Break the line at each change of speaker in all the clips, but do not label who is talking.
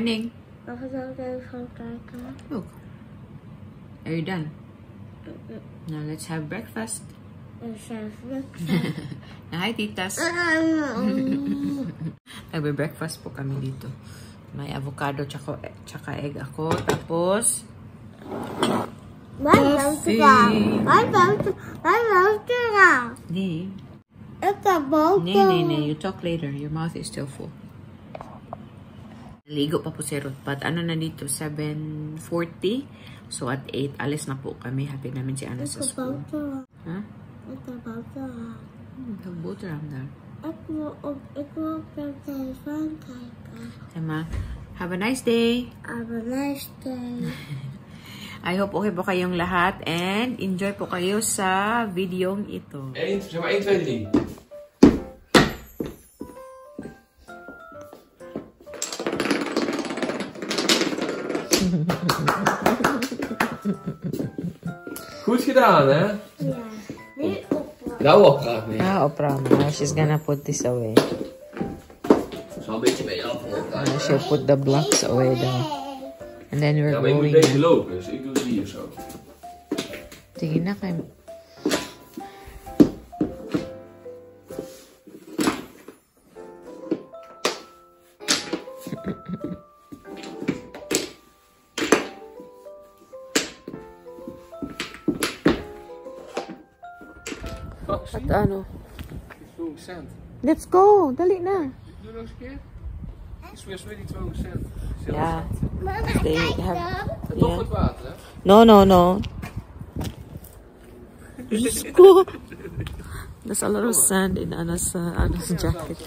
morning. Look. Are you done? Now let's have breakfast. Hi, titas. Nagbe-breakfast po kami dito. May avocado tsaka egg ako. Tapos coffee. Nee. You talk later. Your mouth is still full. Ligo pa po si Ruth. But ano na dito? 7:40. So at 8, alis na po kami. Hatid namin si Anna sa school. Ha? Pagbuto lang na. Emma, have a nice day.
Have a nice day.
I hope okay po kayong lahat and enjoy po kayo sa videong ito.
1, 2, 3. Goed gedaan, hè?
Ja. Nu opruimen.
Nou opruimen. Nee.
Ah, opruimen. Now she's gonna put this away.
Zal een beetje mee af.
Now she'll put the blocks away though. And then we're
Ja, maar ik moet
going.
deze lopen, dus ik doe het hier zo.
Tingin na kayo. At ano?
cent.
Let's go! Dali na!
Doe nog eens een keer. Is weer 2 cent.
Yeah. They have...
En toch het water, hè?
No. Diyos ko! There's a lot of sand in Anna's jacket.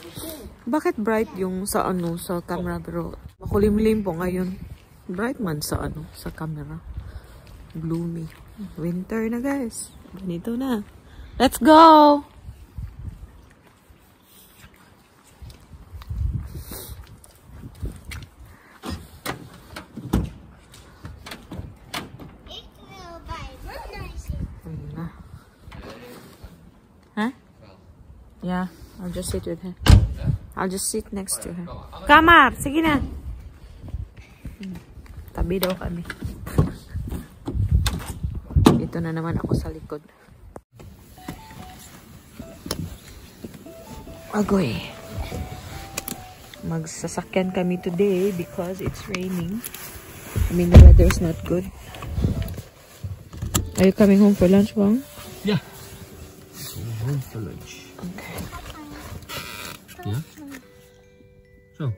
Bakit bright yung sa sa camera pero makulimlim po ngayon. Bright man sa sa camera. Gloomy. Winter na guys. Ganito na. Let's go! Huh? Yeah, I'll just sit with her. I'll just sit next to her. Kamar! Sige na! Tabi daw kami. Ito na naman ako sa likod. Agoy. Magsasakyan kami today because it's raining. I mean, the weather is not good. Are you coming home for lunch, Wang?
Ja. Home for lunch.
Okay.
Ja? Zo.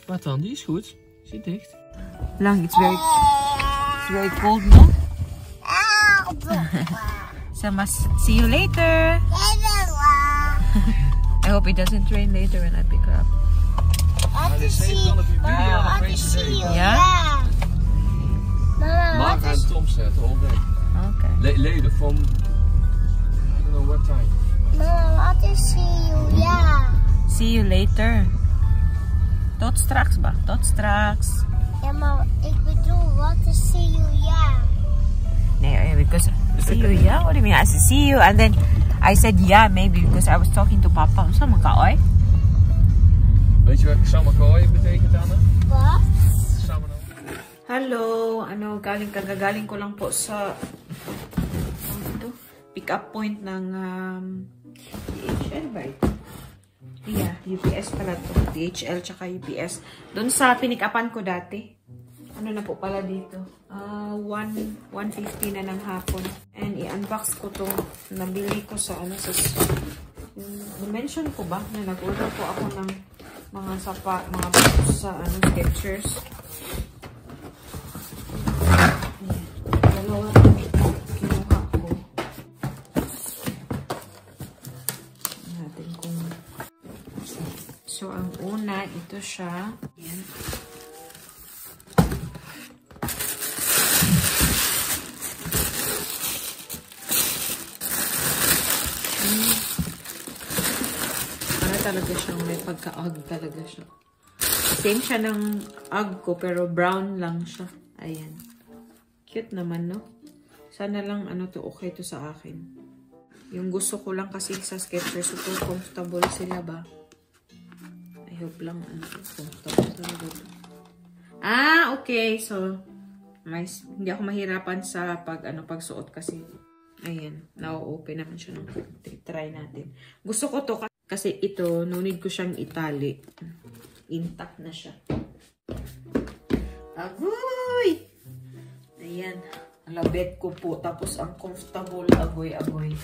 Wat dan? Die is goed. Zit dicht.
Lang, it's very cold, no? So, see you later. I hope it doesn't rain later when I pick her up. Yeah?
Mark and Tom said all day.
Okay.
Later from I don't know what time.
Mama, wat is see you? Ja.
See you later. Tot straks, ba? Tot straks.
Ja, maar ik bedoel, wat is see you? Ja.
Nee, because see you, yeah? What do you mean? I said see you and then I said yeah, maybe because I was talking to Papa. Sama ka, oy?
Weet je wat Samakoy betekent, Anne?
Wat?
Hello! Kagagaling ko lang po sa pick-up point ng DHL ba ito? Yeah, UPS pala to. DHL tsaka UPS. Doon sa pinik-upan ko dati. Ano na po pala dito? 1:50 na ng hapon. And i-unbox ko to. Nabili ko sa mention ko ba na nag-order po ako ng mga mga boots sa Skechers. Dalawa kinuha ko. Natin kung so ang una ito siya. Ayan. Talaga siyang may pagka-ugg talaga siya. Same siya ng ugg ko pero brown lang siya. Ayan. Cute naman, no? Sana lang to okay to sa akin. Yung gusto ko lang kasi sa Skechers ito comfortable sila ba? I hope lang comfortable talaga. Ah, okay. So, hindi ako mahirapan sa pagsuot kasi. Ayan. Na-open naman siya. Try natin. Gusto ko to kasi ito, no need ko siyang itali. Intact na siya. Agoy! Ayan. Alabet ko po. Tapos ang comfortable. Agoy-agoy.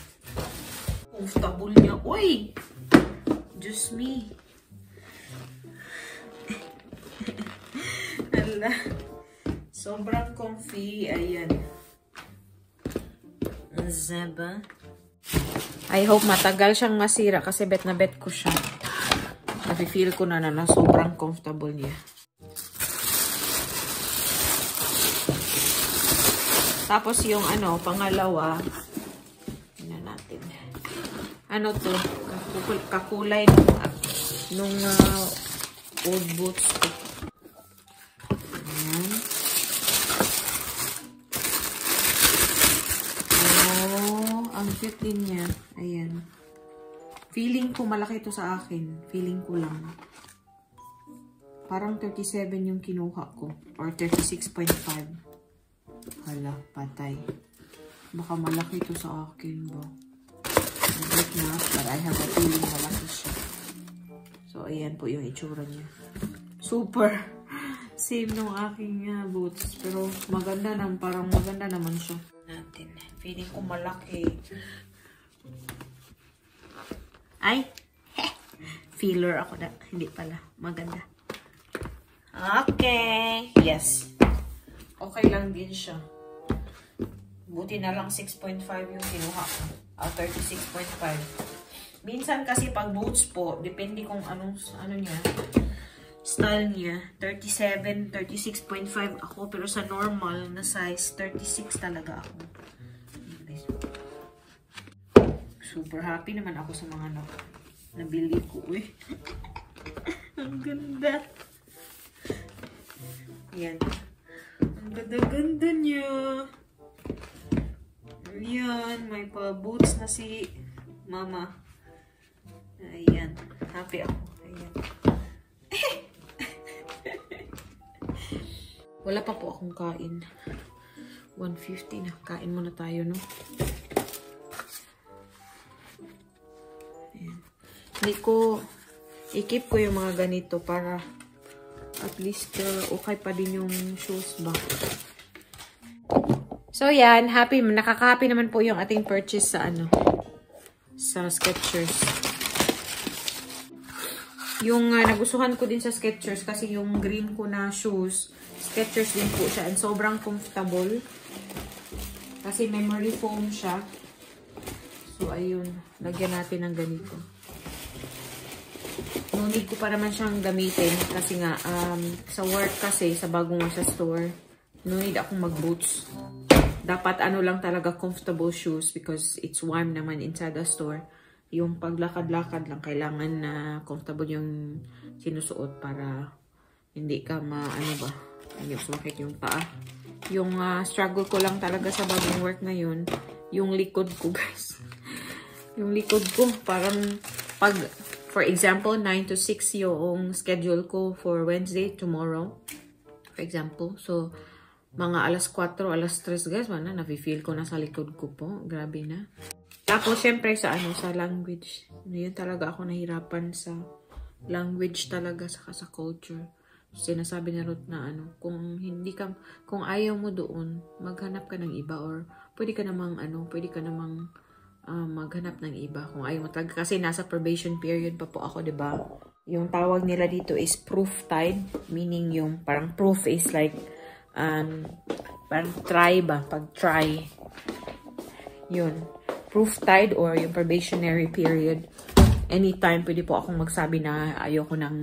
Comfortable niya. Uy! Just me. Ala. Sobrang comfy. Ayan. Zaba. I hope matagal siyang masira kasi bet na bet ko siya. Nafe-feel ko na sobrang comfortable niya. Tapos yung pangalawa, tingnan natin. Ano to? Kakulay nung old boots ko. Ayan. Ang cute din niya. Ayan. Feeling ko malaki ito sa akin. Feeling ko lang. Parang 37 yung kinuha ko. Or 36.5. Hala, patay. Baka malaki ito sa akin ba? But not. But I have a feeling malaki siya. So, ayan po yung itsura niya. Super. Same nung aking boots. Pero maganda naman. Parang maganda naman siya. Natin. Feeling ko malaki. Ay! Feeler ako na. Hindi pala. Maganda. Okay. Yes. Okay lang din siya. Buti na lang 6.5 yung kinuha ko. 36.5. Minsan kasi pag boots po, depende kung anong niya. Style niya. 37, 36.5 ako. Pero sa normal na size, 36 talaga ako. Super happy naman ako sa mga nabili ko. Uy. Ang ganda. Ayan. Ang ganda-ganda niya. Ayan. May pa-boots na si Mama. Ayan. Happy ako. Ayan. Wala pa po akong kain. 1:50 na. Kain muna tayo, no? Ayan. Hindi ko i-keep ko yung mga ganito para at least okay pa din yung shoes ba. So yan, nakaka-happy naman po yung ating purchase sa sa Skechers. Yung nagustuhan ko din sa Skechers kasi yung green ko na shoes, Skechers din po siya and sobrang comfortable. Kasi memory foam siya. So ayun, lagyan natin ng ganito. No need ko pa naman siyang gamitin kasi nga sa work kasi, sa bago nga sa store, no need akong mag-boots. Dapat lang talaga comfortable shoes because it's warm naman inside the store. Yung paglakad-lakad lang, kailangan na comfortable yung sinusuot para hindi ka hindi sumakit yung paa. Yung struggle ko lang talaga sa bagong work ngayon, yung likod ko guys. Yung likod ko, parang for example, 9 to 6 yung schedule ko for Wednesday, tomorrow. For example. So, mga alas 4, alas 3, guys. Nafe-feel ko na sa likod ko po. Grabe na. Tapos, syempre, sa language. Yun talaga ako nahirapan sa language talaga, saka sa culture. Sinasabi na Ruth na kung ayaw mo doon, maghanap ka ng iba or pwede ka namang maghanap ng iba kung ayaw mo talaga. Kasi nasa probation period pa po ako, diba? Yung tawag nila dito is proof tide. Meaning yung parang proof is like parang try ba? Pag try. Yun. Proof tide or yung probationary period. Anytime pwede po akong magsabi na ayoko nang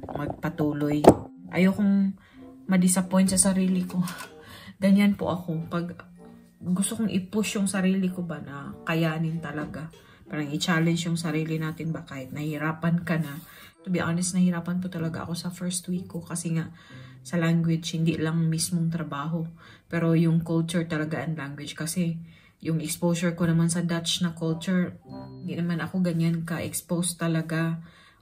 magpatuloy. Ayokong ma-disappoint sa sarili ko. Ganyan po ako. Pag gusto kong i-push yung sarili ko ba na kayanin talaga. Parang i-challenge yung sarili natin ba kahit nahihirapan ka na. To be honest, nahihirapan po talaga ako sa first week ko kasi nga sa language, hindi lang mismong trabaho. Pero yung culture talaga and language kasi yung exposure ko naman sa Dutch na culture, hindi naman ako ganyan ka-exposed talaga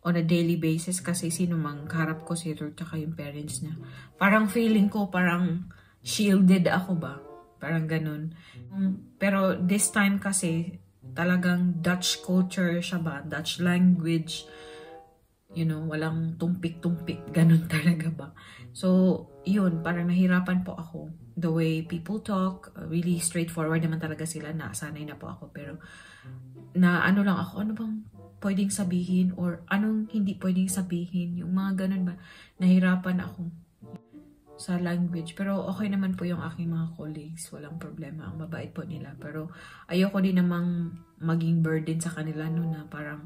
on a daily basis kasi sino mang kaharap ko si Ruth tsaka yung parents niya. Parang feeling ko parang shielded ako ba? Parang ganun. Pero this time kasi talagang Dutch culture siya ba? Dutch language. You know, walang tumpik-tumpik. Ganun talaga ba? So, yun. Parang nahirapan po ako. The way people talk, really straightforward naman talaga sila. Nasanay na po ako. Pero, na ano lang ako, ano bang pwedeng sabihin or anong hindi pwedeng sabihin. Yung mga ganun ba? Nahirapan ako sa language. Pero okay naman po yung aking mga colleagues. Walang problema. Ang mabait po nila. Pero ayoko din namang maging burden sa kanila no, na parang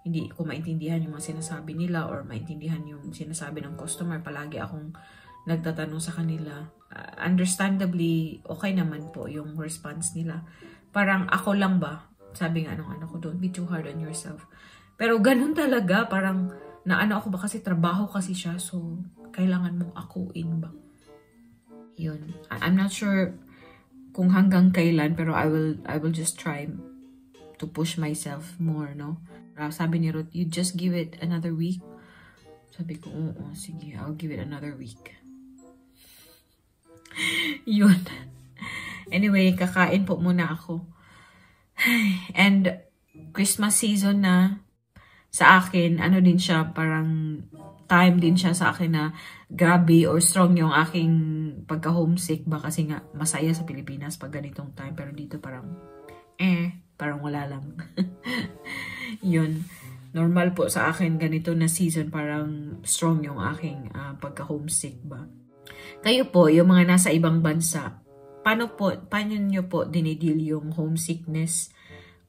hindi ko maintindihan yung mga sinasabi nila or maintindihan yung sinasabi ng customer. Palagi akong nagtatanong sa kanila. Understandably, okay naman po yung response nila. Parang ako lang ba? Sabi nga nung ano ko, don't be too hard on yourself. Pero ganun talaga, parang naano ako ba kasi trabaho kasi siya. So, kailangan mong akuin ba? Yun. I'm not sure kung hanggang kailan, pero I will just try to push myself more, no? Sabi ni Ruth, you just give it another week. Sabi ko, oo, sige, I'll give it another week. Yun. Anyway, kakain po muna ako. And Christmas season na sa akin, ano din siya, parang time din siya sa akin na grabe or strong yung aking pagka-homesick ba kasi nga masaya sa Pilipinas pag ganitong time pero dito parang parang wala lang. Yun. Normal po sa akin ganito na season parang strong yung aking pagka-homesick ba. Kayo po, yung mga nasa ibang bansa, paano nyo po dinidil yung homesickness?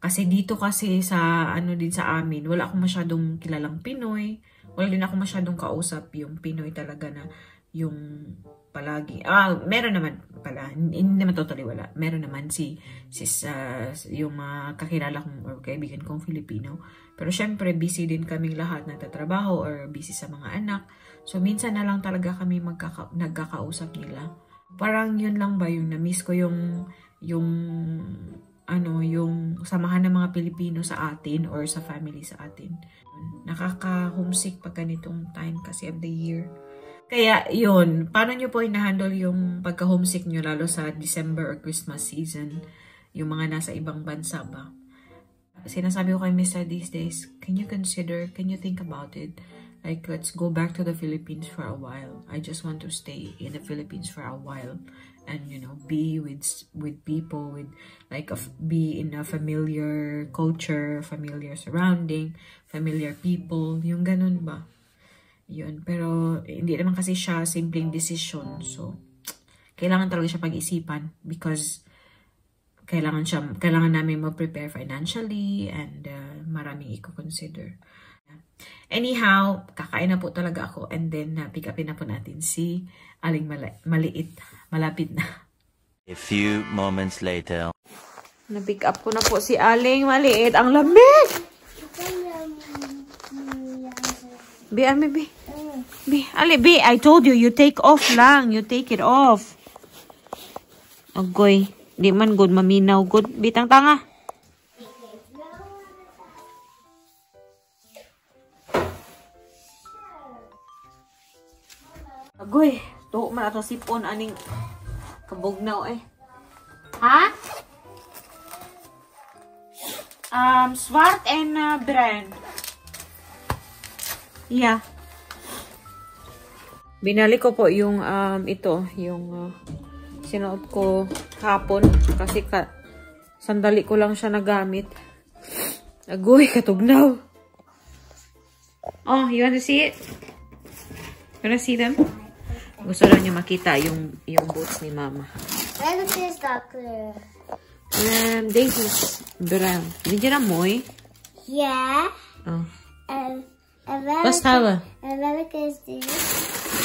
Kasi dito kasi sa ano din sa amin, wala akong masyadong kilalang Pinoy. Wala din ako masyadong kausap yung Pinoy talaga na yung palagi. Meron naman pala. Hindi naman totally wala. Meron naman yung mga kakilala kong or kaibigan kong Filipino. Pero syempre, busy din kaming lahat nagtatrabaho or busy sa mga anak. So, minsan na lang talaga kami nagkakausap nila. Parang yun lang ba yung na-miss ko yung samahan ng mga Pilipino sa atin or sa family sa atin. Nakaka-homesick pag ganitong time kasi of the year. Kaya yun, paano nyo po ina-handle yung pagka-homesick nyo lalo sa December or Christmas season? Yung mga nasa ibang bansa ba? Sinasabi ko kay Mr. these days, can you think about it? Like, let's go back to the Philippines for a while. I just want to stay in the Philippines for a while. And, you know, be with people, be in a familiar culture, familiar surrounding, familiar people. Yung ganun ba? Yun. Pero, hindi naman kasi siya simpleng decision. So, kailangan talaga siya pag-isipan because kailangan namin mag-prepare financially and maraming i-consider. Anyhow, kakain na po talaga ako and then pick upin na po natin si Aling Maliit. Malapit na.
A few moments later.
Na-pick up ko na po si Aling Maliit. Ang lamig! Bi, I told you, you take off lang. You take it off. Agoy. Di man good, maminaw good. Bitang tanga. Agoy, tuho man ato sipon aning kabugnaw eh. Ha? Swart and brand. Yeah. Binalik ko po yung sinuot ko hapon kasi sandali ko lang siya nagamit. Agoy, katugnaw. Oh, you want to see it? You want to see them? Gusto lang niyo makita yung boots ni Mama.
Where is that clear?
Daisy brown. Hindi na moy?
Yeah.
Oh.
What's
color?
America is this.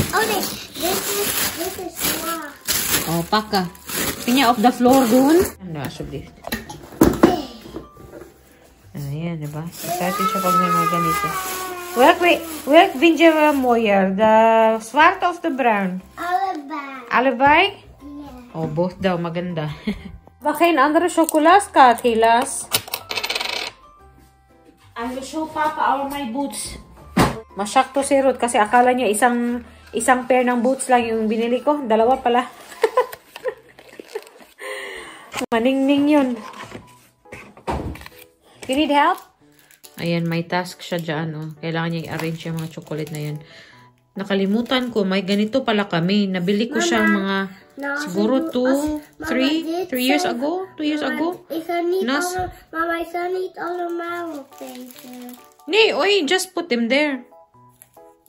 Oh, this is small.
Oh, paka. Kanya off the floor dun. Ano, sabi. Ayan, diba? Excited siya pag may mga ganito. Welk Vinjera Moyer, the swart of the brown. Alibi?
Yeah.
Oh, both daw, maganda. Bakain andere chocolas ka, Tilas. I will show Papa all my boots. Masyak to si Ruth kasi akala niya isang pair ng boots lang yung binili ko. Dalawa pala. Maningning yun. You need help? Ayan, may task siya dyan. Oh. Kailangan niya i-arrange yung mga chocolate na yan. Nakalimutan ko, may ganito pala kami. Nabili ko siya mga siguro 3 years ago. 2 years ago.
Mama, I need all the marble paper.
Nee, oy, just put them there.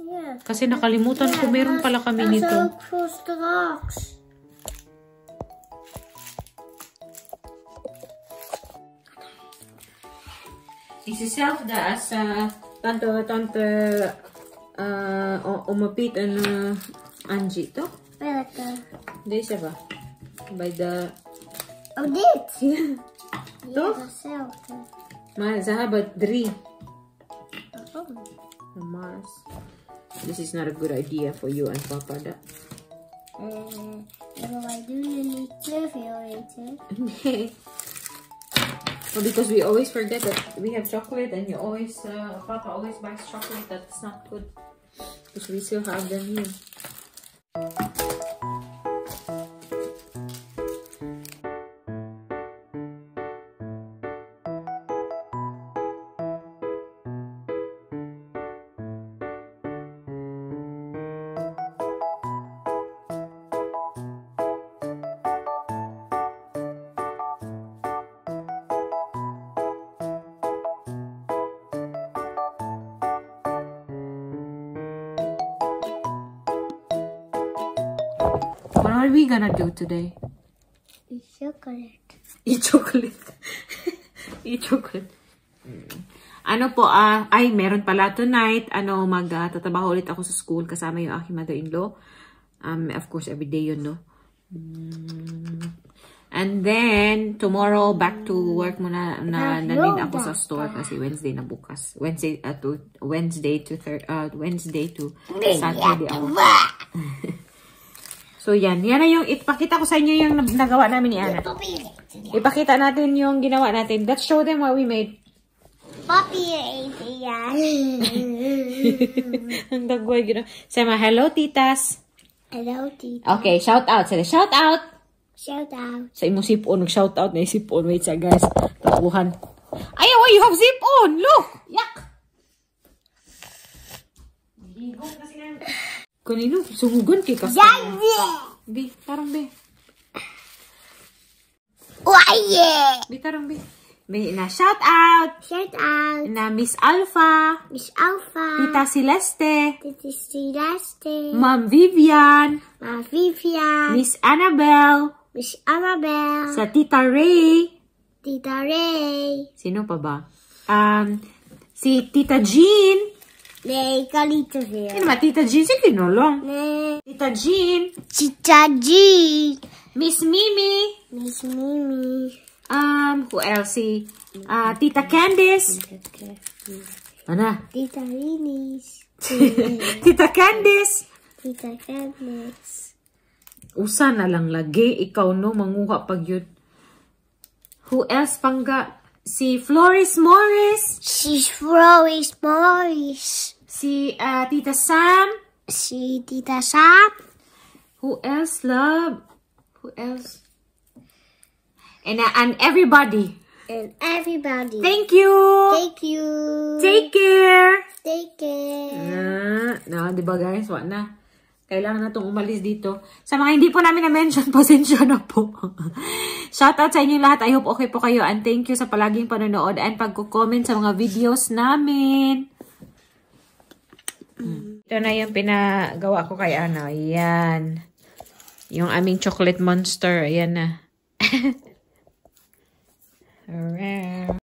Yeah.
Kasi nakalimutan ko, meron pala kami nito.
Across the rocks.
Isi-self da sa tante umapit Angie to.
Where the?
Di siya ba? By the...
Oh, dit!
Yeah.
Yeah,
To?
myself.
Zahabat 3.
Oh.
Mars. This is not a good idea for you and Papa. Da.
Well, I do need refrigerator.
Well, because we always forget that we have chocolate and you always, Papa always buys chocolate. That's not good. Because we still have them here. What are we gonna do today?
Eat chocolate.
Eat chocolate. Eat chocolate. Ano po, ay, meron pala tonight. Magtatrabaho ulit ako sa school kasama yung aking mother-in-law. Of course, every day yun, no? And then, tomorrow, back to work muna na din ako sa store kasi Wednesday na bukas. Wednesday to Saturday ako. So, yan. Yan na yung, ipakita ko sa inyo yung nagawa namin ni Ana. Ipakita natin yung ginawa natin. Let's show them what we made.
Poppy ate yan.
Ang dagway ginawa. Sama, hello, titas.
Hello, tita.
Okay, shout out. Sila, shout out.
Shout out.
Sa imong sipon, nag-shout out na yung sipon. Wait sa guys. Tapuhan. Ayaw, you have sipon. Look. Yak. Higong kasi nga. Kanino, sumugan kay kasi. Bi, tarong bi.
Waye.
Bi, tarong bi. Bi, na shout out.
Shout out.
Na Miss Alpha.
Miss Alpha.
Tita Celeste.
Tita Celeste.
Ma'am Vivian.
Ma Vivian.
Miss Annabelle.
Miss Annabelle.
Sa Tita Ray.
Tita Ray.
Sino pa ba? Si Tita Jean.
Nee, kan niet te veel.
Sino ba? Tita Jean? Sige no lang.
Nee.
Tita Jean.
Tita G.
Miss Mimi.
Miss Mimi.
Who else? Si Tita Candice. Ano?
Tita Rinis.
Tita Candice.
Tita Candice.
Usa na lang lagi. Ikaw no, manguha pag yun. Who else pangga? Si Floris Morris.
She's Floris Morris.
Si Tita Sam.
Si Tita Sam.
Who else, love? Who else? And everybody.
And everybody.
Thank you.
Thank you.
Take care.
Take care.
Di ba guys? Wala na. Kailangan na itong umalis dito. Sa mga hindi po namin na-mention, pasensya na po. Shoutout sa inyo lahat. I hope okay po kayo. And thank you sa palaging panonood and pagko-comment sa mga videos namin. Ito na yung pinagawa ko kay Ana. Ayan. Yung aming chocolate monster. Ayan na. Alright.